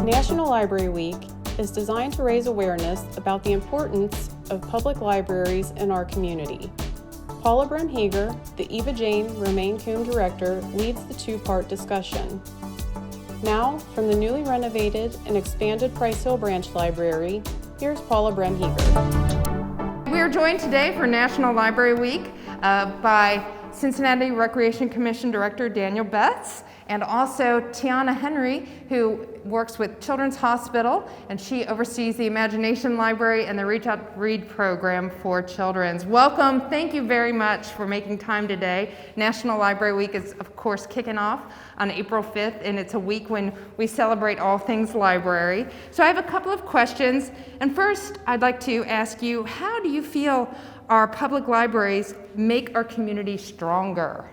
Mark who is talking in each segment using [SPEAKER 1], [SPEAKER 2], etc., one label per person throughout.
[SPEAKER 1] National Library Week is designed to raise awareness about the importance of public libraries in our community. Paula Brehm-Heeger, the Eva Jane Romaine Coombe Director, leads the two-part discussion. Now, from the newly renovated and expanded Price Hill Branch Library, here's Paula Brehm-Heeger.
[SPEAKER 2] We are joined today for National Library Week by Cincinnati Recreation Commission Director Daniel Betts, and also Tiana Henry, who works with Children's Hospital, and she oversees the Imagination Library and the Reach Out Read program for children's. Welcome, thank you very much for making time today. National Library Week is, of course, kicking off on April 5th, and it's a week when we celebrate all things library. So I have a couple of questions, and first I'd like to ask you, how do you feel our public libraries make our community stronger?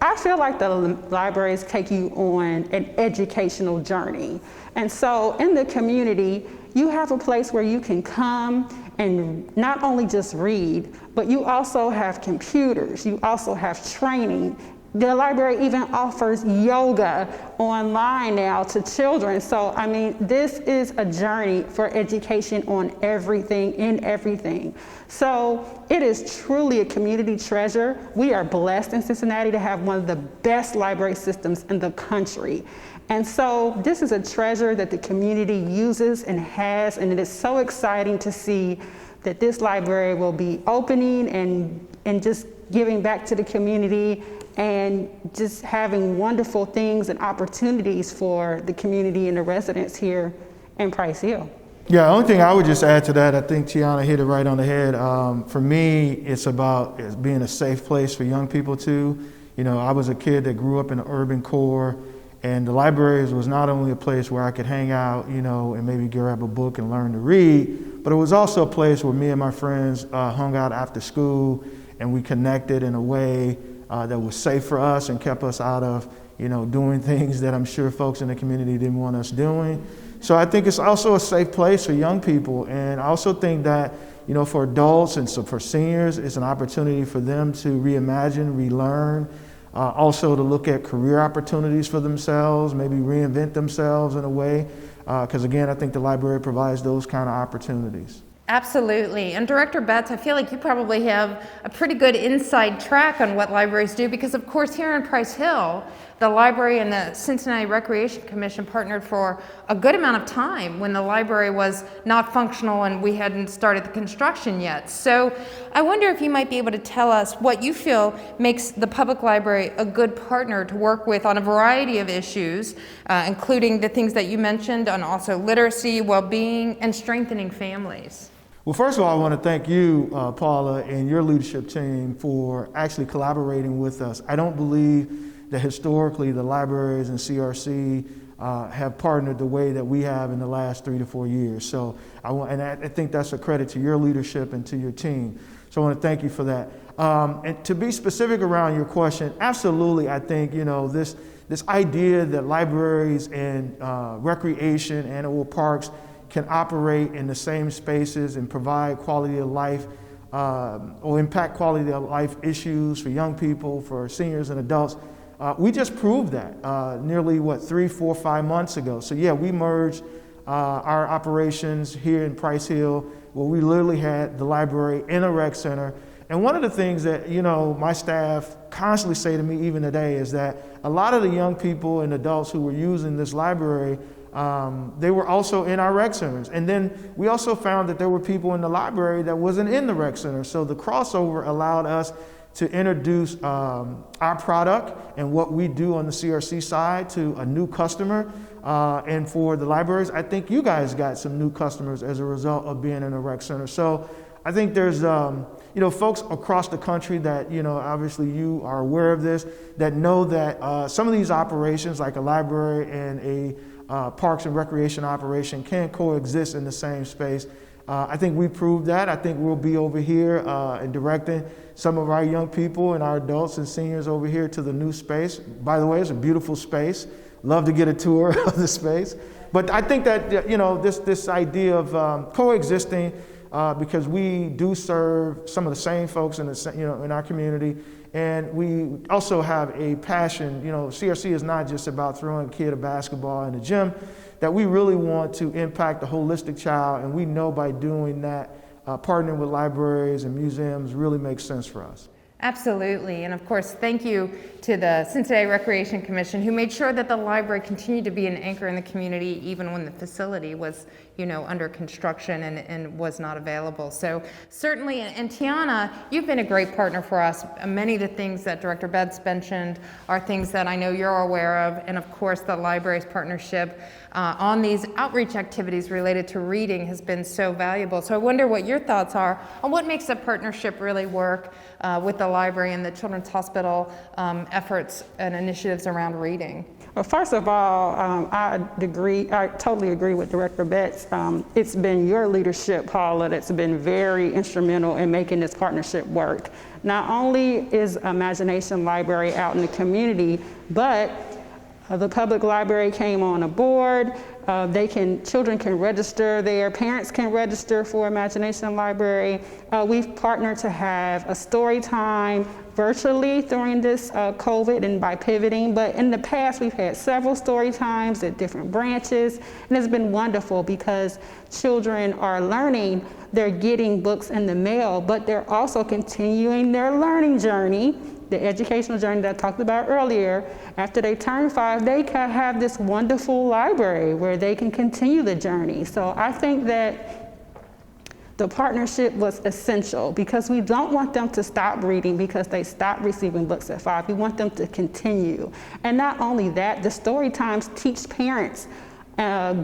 [SPEAKER 3] I feel like the libraries take you on an educational journey. And so in the community, you have a place where you can come and not only just read, but you also have computers, you also have training. The library even offers yoga online now to children. So, I mean, this is a journey for education on everything, in everything. So it is truly a community treasure. We are blessed in Cincinnati to have one of the best library systems in the country. And so this is a treasure that the community uses and has, and it is so exciting to see that this library will be opening and just giving back to the community and just having wonderful things and opportunities for the community and the residents here in Price Hill.
[SPEAKER 4] Yeah, the only thing I would just add to that, I think Tiana hit it right on the head. For me, it's about being a safe place for young people too. You know, I was a kid that grew up in the urban core, and the libraries was not only a place where I could hang out, you know, and maybe grab a book and learn to read, but it was also a place where me and my friends hung out after school, and we connected in a way that was safe for us and kept us out of, you know, doing things that I'm sure folks in the community didn't want us doing. So I think it's also a safe place for young people. And I also think that, you know, for adults and so for seniors, it's an opportunity for them to reimagine, relearn, also to look at career opportunities for themselves, maybe reinvent themselves in a way. Because again, I think the library provides those kind of opportunities.
[SPEAKER 2] Absolutely. And Director Betts, I feel like you probably have a pretty good inside track on what libraries do, because of course here in Price Hill, the library and the Cincinnati Recreation Commission partnered for a good amount of time when the library was not functional and we hadn't started the construction yet. So I wonder if you might be able to tell us what you feel makes the public library a good partner to work with on a variety of issues, including the things that you mentioned on also literacy, well-being, and strengthening families.
[SPEAKER 4] Well, first of all, I want to thank you, Paula, and your leadership team for actually collaborating with us. I don't believe that historically the libraries and CRC have partnered the way that we have in the last 3 to 4 years. So I think that's a credit to your leadership and to your team. So I want to thank you for that. And to be specific around your question, absolutely, I think, you know, this idea that libraries and recreation and/or parks can operate in the same spaces and provide quality of life or impact quality of life issues for young people, for seniors and adults. We just proved that nearly, 3, 4, 5 months ago. So yeah, we merged our operations here in Price Hill, where we literally had the library in a rec center. And one of the things that, you know, my staff constantly say to me even today is that a lot of the young people and adults who were using this library, they were also in our rec centers. And then we also found that there were people in the library that wasn't in the rec center. So the crossover allowed us to introduce our product and what we do on the CRC side to a new customer. And for the libraries, I think you guys got some new customers as a result of being in a rec center. So I think there's, you know, folks across the country that, you know, obviously you are aware of this, that know that some of these operations, like a library and a parks and recreation operation, can coexist in the same space. I think we proved that. I think we'll be over here and directing some of our young people and our adults and seniors over here to the new space. By the way, it's a beautiful space. Love to get a tour of the space. But I think that, you know, this idea of coexisting, because we do serve some of the same folks in the, you know, in our community, And we also have a passion, CRC is not just about throwing a kid a basketball in the gym, that we really want to impact the holistic child, and we know by doing that, partnering with libraries and museums really makes sense for us.
[SPEAKER 2] Absolutely, and of course, thank you to the Cincinnati Recreation Commission, who made sure that the library continued to be an anchor in the community even when the facility was, under construction and was not available. So certainly, and Tiana, you've been a great partner for us. Many of the things that Director Betts mentioned are things that I know you're aware of, and of course, the library's partnership on these outreach activities related to reading has been so valuable. So I wonder what your thoughts are on what makes a partnership really work with the library and the Children's Hospital efforts and initiatives around reading.
[SPEAKER 3] Well, first of all, I totally agree with Director Betts. It's been your leadership, Paula, that's been very instrumental in making this partnership work. Not only is Imagination Library out in the community, but the public library came on board. Children can register there, parents can register for Imagination Library. We've partnered to have a story time virtually during this COVID and by pivoting, but in the past we've had several story times at different branches, and it's been wonderful because children are learning, they're getting books in the mail, but they're also continuing their learning journey, the educational journey that I talked about earlier. After they turn 5, they can have this wonderful library where they can continue the journey. So I think that the partnership was essential because we don't want them to stop reading because they stopped receiving books at 5. We want them to continue. And not only that, the story times teach parents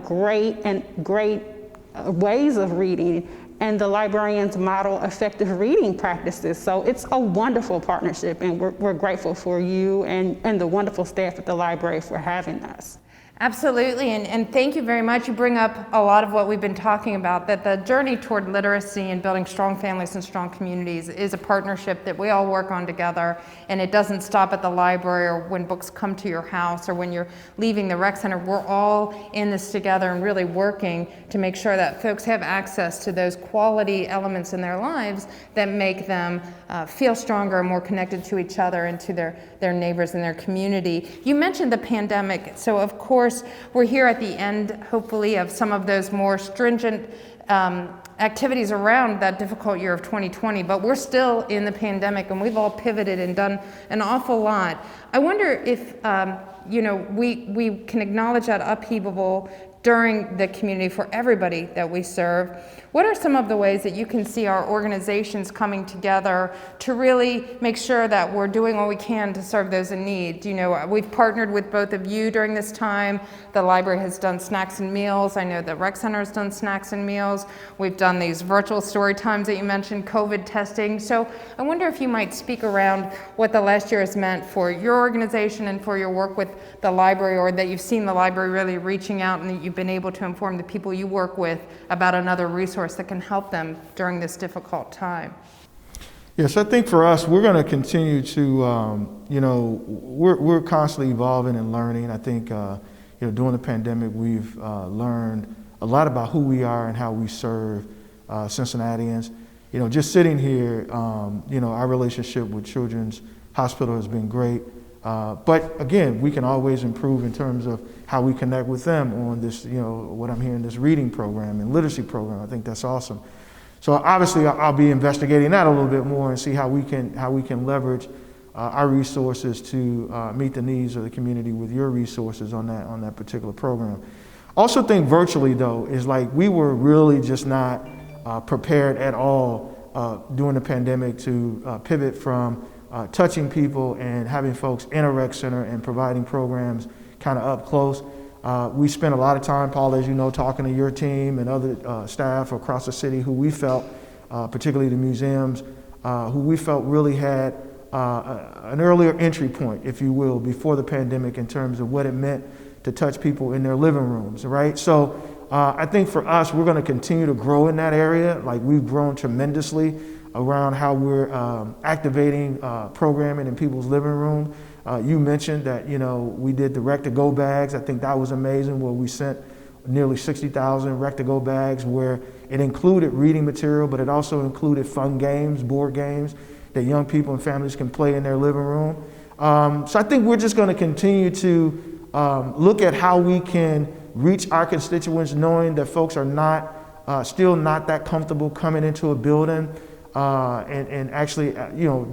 [SPEAKER 3] great ways of reading, and the librarians model effective reading practices. So it's a wonderful partnership, and we're grateful for you and the wonderful staff at the library for having us.
[SPEAKER 2] Absolutely, and thank you very much. You bring up a lot of what we've been talking about, that the journey toward literacy and building strong families and strong communities is a partnership that we all work on together, and it doesn't stop at the library or when books come to your house or when you're leaving the rec center. We're all in this together and really working to make sure that folks have access to those quality elements in their lives that make them feel stronger and more connected to each other and to their neighbors and their community. You mentioned the pandemic, so of course, we're here at the end, hopefully, of some of those more stringent activities around that difficult year of 2020, but we're still in the pandemic and we've all pivoted and done an awful lot. I wonder if, we can acknowledge that upheaval during the community for everybody that we serve. What are some of the ways that you can see our organizations coming together to really make sure that we're doing what we can to serve those in need? We've partnered with both of you during this time. The library has done snacks and meals. I know the rec center has done snacks and meals. We've done these virtual story times that you mentioned, COVID testing. So I wonder if you might speak around what the last year has meant for your organization and for your work with the library, or that you've seen the library really reaching out and that you've been able to inform the people you work with about another resource that can help them during this difficult time.
[SPEAKER 4] Yes, I think for us, we're going to continue to, we're constantly evolving and learning. I think, during the pandemic, we've learned a lot about who we are and how we serve Cincinnatians. Just sitting here, our relationship with Children's Hospital has been great. But again, we can always improve in terms of how we connect with them on this, what I'm hearing, this reading program and literacy program. I think that's awesome. So obviously I'll be investigating that a little bit more and see how we can leverage our resources to meet the needs of the community with your resources on that particular program. Also think virtually though is like we were really just not prepared at all during the pandemic to pivot from touching people and having folks in a rec center and providing programs kind of up close. We spent a lot of time, Paula, as you know, talking to your team and other staff across the city who we felt, particularly the museums, who we felt really had an earlier entry point, if you will, before the pandemic in terms of what it meant to touch people in their living rooms, right? So I think for us, we're going to continue to grow in that area. Like we've grown tremendously around how we're activating programming in people's living room. You mentioned that, we did the Rec-to-Go bags. I think that was amazing, where we sent nearly 60,000 Rec-to-Go bags where it included reading material, but it also included fun games, board games that young people and families can play in their living room. So I think we're just going to continue to look at how we can reach our constituents, knowing that folks are not still not that comfortable coming into a building and actually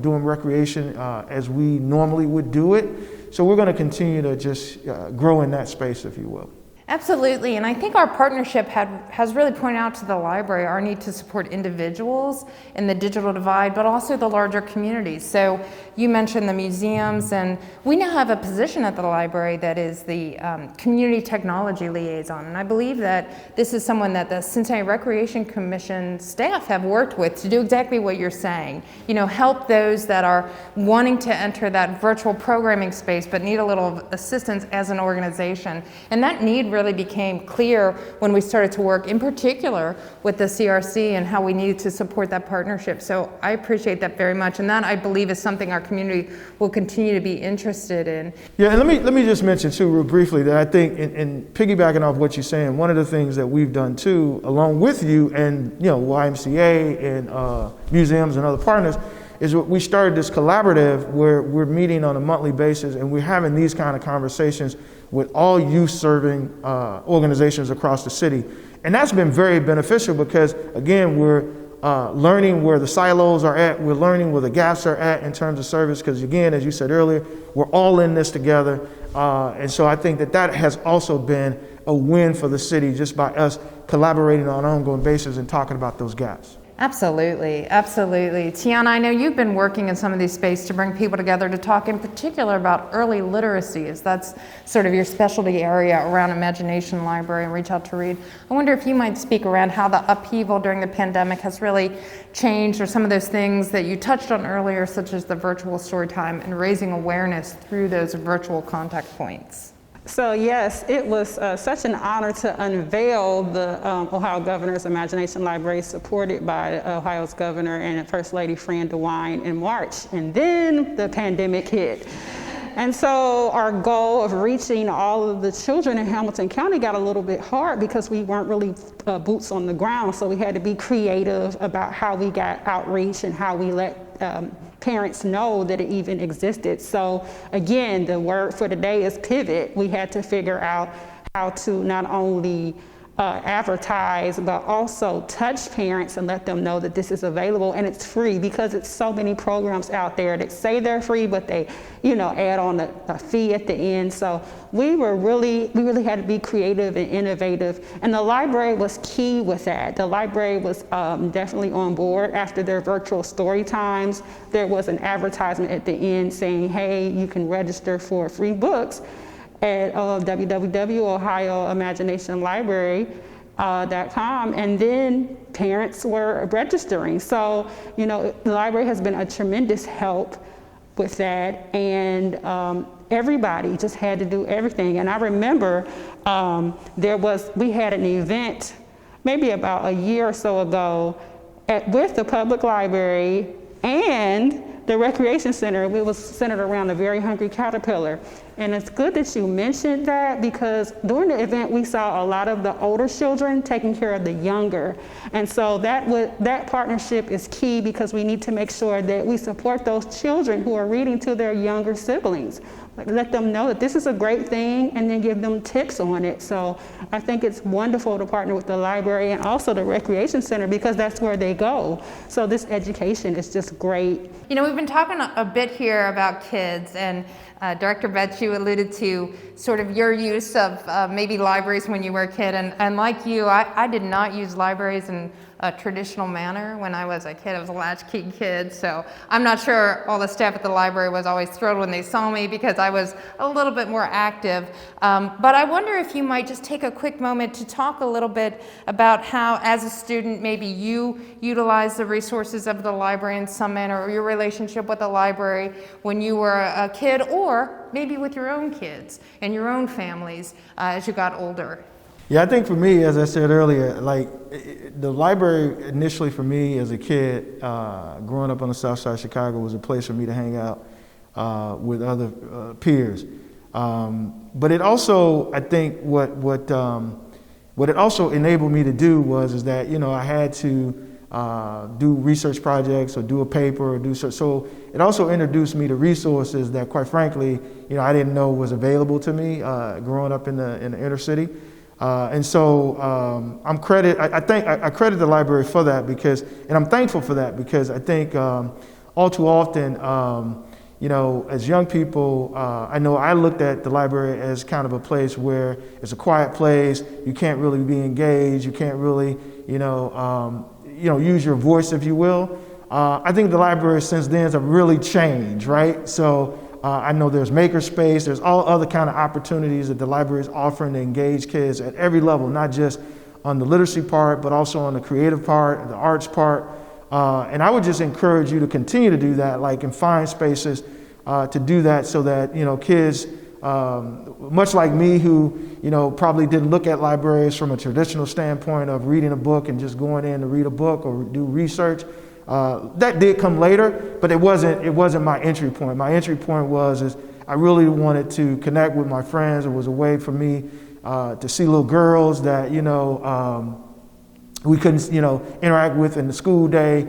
[SPEAKER 4] doing recreation as we normally would do it. So we're going to continue to just grow in that space, if you will.
[SPEAKER 2] Absolutely, and I think our partnership has really pointed out to the library our need to support individuals in the digital divide, but also the larger communities. So you mentioned the museums, and we now have a position at the library that is the community technology liaison, and I believe that this is someone that the Cincinnati Recreation Commission staff have worked with to do exactly what you're saying. Help those that are wanting to enter that virtual programming space but need a little assistance as an organization, and that need really became clear when we started to work in particular with the CRC and how we needed to support that partnership. So I appreciate that very much, and that I believe is something our community will continue to be interested in.
[SPEAKER 4] Yeah, and let me just mention too real briefly that I think in piggybacking off what you're saying, one of the things that we've done too, along with you and YMCA and museums and other partners, is we started this collaborative where we're meeting on a monthly basis and we're having these kind of conversations with all youth-serving organizations across the city. And that's been very beneficial because, again, we're learning where the silos are at, we're learning where the gaps are at in terms of service, because, again, as you said earlier, we're all in this together. And so I think that has also been a win for the city just by us collaborating on an ongoing basis and talking about those gaps.
[SPEAKER 2] Absolutely, absolutely. Tiana, I know you've been working in some of these spaces to bring people together to talk in particular about early literacy, as that's sort of your specialty area around Imagination Library and Reach Out to Read. I wonder if you might speak around how the upheaval during the pandemic has really changed, or some of those things that you touched on earlier, such as the virtual story time and raising awareness through those virtual contact points.
[SPEAKER 3] So yes, it was such an honor to unveil the Ohio Governor's Imagination Library, supported by Ohio's Governor and First Lady Fran DeWine in March. And then the pandemic hit. And so our goal of reaching all of the children in Hamilton County got a little bit hard because we weren't really boots on the ground. So we had to be creative about how we got outreach and how we let parents know that it even existed. So again, the word for today is pivot. We had to figure out how to not only advertise, but also touch parents and let them know that this is available and it's free, because it's so many programs out there that say they're free, but they, add on a fee at the end. So we really had to be creative and innovative, and the library was key with that. The library was definitely on board. After their virtual story times, there was an advertisement at the end saying, hey, you can register for free books at www.ohioimaginationlibrary.com, and then parents were registering. So, the library has been a tremendous help with that, and everybody just had to do everything. And I remember we had an event maybe about a year or so ago with the public library and the recreation center. It was centered around a very hungry caterpillar. And it's good that you mentioned that, because during the event we saw a lot of the older children taking care of the younger. And so that partnership is key, because we need to make sure that we support those children who are reading to their younger siblings. Let them know that this is a great thing, and then give them tips on it. So I think it's wonderful to partner with the library and also the recreation center, because that's where they go. So this education is just great.
[SPEAKER 2] We've been talking a bit here about kids, and Director Betts, you alluded to sort of your use of maybe libraries when you were a kid, and like you, I did not use libraries in a traditional manner when I was a kid. I was a latchkey kid, so I'm not sure all the staff at the library was always thrilled when they saw me, because I was a little bit more active. But I wonder if you might just take a quick moment to talk a little bit about how, as a student, maybe you utilize the resources of the library in some manner, or your relationship with the library when you were a kid, or maybe with your own kids and your own families as you got older.
[SPEAKER 4] Yeah, I think for me, as I said earlier, the library initially for me as a kid, growing up on the south side of Chicago, was a place for me to hang out with other peers. But it also, I think, what it also enabled me to do is that I had to do research projects or do a paper or do so it also introduced me to resources that, quite frankly, I didn't know was available to me growing up in the inner city. And so I credit the library for that and I'm thankful for that because I think all too often, as young people, I know I looked at the library as kind of a place where it's a quiet place. You can't really be engaged. You can't really, use your voice, if you will. I think the library since then have really changed, right? So I know there's makerspace, there's all other kind of opportunities that the library is offering to engage kids at every level, not just on the literacy part, but also on the creative part, the arts part. And I would just encourage you to continue to do that, and find spaces to do that so that, kids, much like me who, probably didn't look at libraries from a traditional standpoint of reading a book and just going in to read a book or do research. That did come later, but it wasn't my entry point. My entry point was I really wanted to connect with my friends. It was a way for me to see little girls that, we couldn't, interact with in the school day.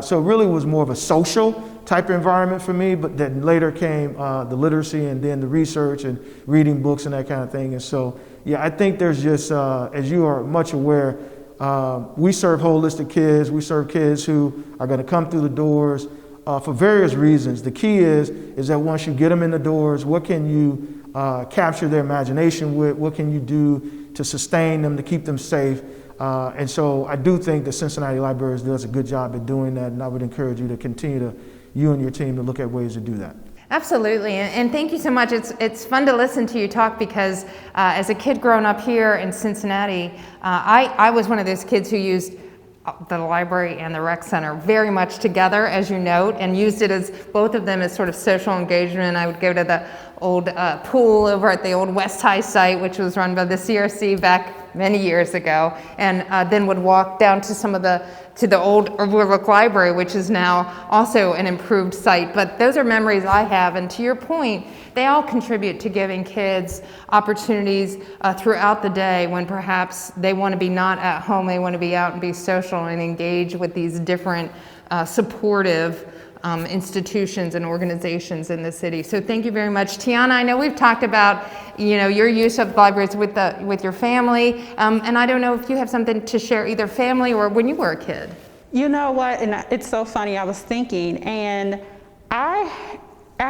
[SPEAKER 4] So it really was more of a social type of environment for me, but then later came the literacy and then the research and reading books and that kind of thing. And so, yeah, I think there's just, as you are much aware, we serve holistic kids. We serve kids who are going to come through the doors for various reasons. The key is that once you get them in the doors, what can you capture their imagination with? What can you do to sustain them, to keep them safe? And so I do think that Cincinnati Libraries does a good job at doing that, and I would encourage you to continue you and your team to look at ways to do that.
[SPEAKER 2] Absolutely, and thank you so much. It's fun to listen to you talk because as a kid growing up here in Cincinnati, I was one of those kids who used the library and the rec center very much together, as you note, and used it as both of them as sort of social engagement. I would go to the old pool over at the old West High site, which was run by the CRC back many years ago, and then would walk down to the old Overlook Library, which is now also an improved site. But those are memories I have, and to your point, they all contribute to giving kids opportunities throughout the day when perhaps they want to be not at home, they want to be out and be social and engage with these different supportive institutions and organizations in the city. So thank you very much. Tiana, I know we've talked about your use of libraries with your family, and I don't know if you have something to share, either family or when you were a kid.
[SPEAKER 3] You know what, and it's so funny, I was thinking, and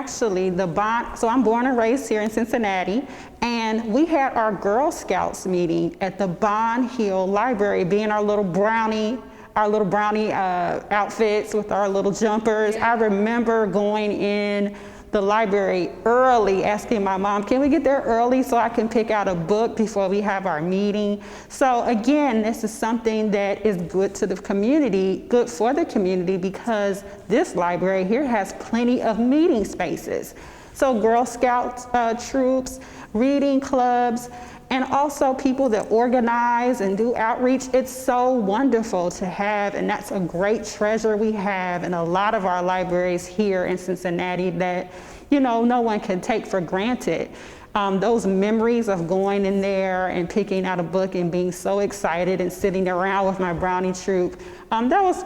[SPEAKER 3] so I'm born and raised here in Cincinnati, and we had our Girl Scouts meeting at the Bond Hill Library, being our little brownie outfits with our little jumpers. I remember going in the library early, asking my mom, can we get there early so I can pick out a book before we have our meeting? So again, this is something that is good for the community, because this library here has plenty of meeting spaces. So Girl Scout troops, reading clubs, and also people that organize and do outreach. It's so wonderful to have, and that's a great treasure we have in a lot of our libraries here in Cincinnati that, no one can take for granted. Those memories of going in there and picking out a book and being so excited and sitting around with my brownie troop, that was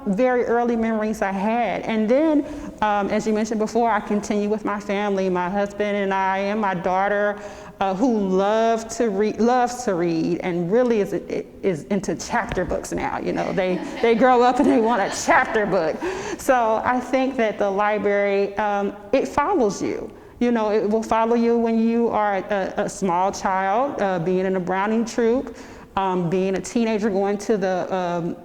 [SPEAKER 3] very early memories I had. And then, as you mentioned before, I continue with my family, my husband and I, and my daughter, who loves to read and really is into chapter books now. They grow up and they want a chapter book. So I think that the library, it follows you. It will follow you when you are a small child, being in a Browning troop, being a teenager going to the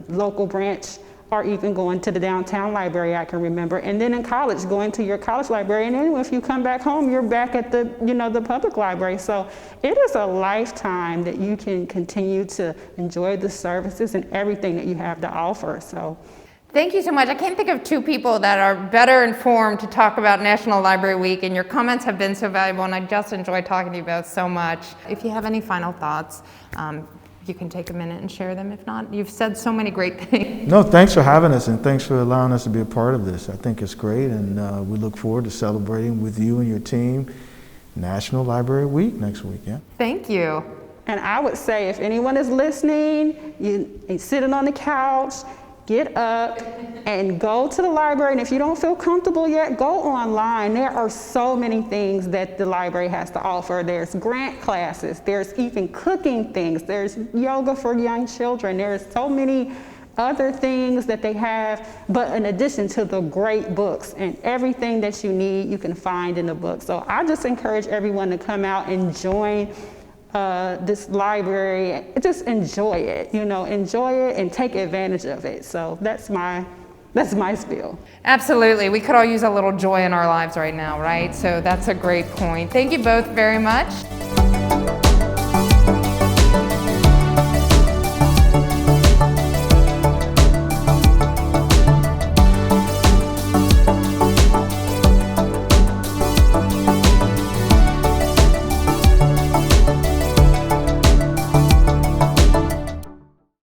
[SPEAKER 3] local branch, or even going to the downtown library, I can remember. And then in college, going to your college library. And then if you come back home, you're back at the public library. So it is a lifetime that you can continue to enjoy the services and everything that you have to offer. So.
[SPEAKER 2] Thank you so much. I can't think of two people that are better informed to talk about National Library Week, and your comments have been so valuable, and I just enjoyed talking to you both so much. If you have any final thoughts, you can take a minute and share them. If not, you've said so many great things.
[SPEAKER 4] No, thanks for having us, and thanks for allowing us to be a part of this. I think it's great, and we look forward to celebrating with you and your team National Library Week next week. Yeah.
[SPEAKER 2] Thank you.
[SPEAKER 3] And I would say if anyone is listening, you're sitting on the couch, get up and go to the library. And if you don't feel comfortable yet, go online. There are so many things that the library has to offer. There's grant classes, there's even cooking things, there's yoga for young children. There's so many other things that they have, but in addition to the great books, and everything that you need, you can find in the book. So I just encourage everyone to come out and join this library. Just enjoy it, enjoy it and take advantage of it. So that's my spiel.
[SPEAKER 2] Absolutely. We could all use a little joy in our lives right now, right? So that's a great point. Thank you both very much.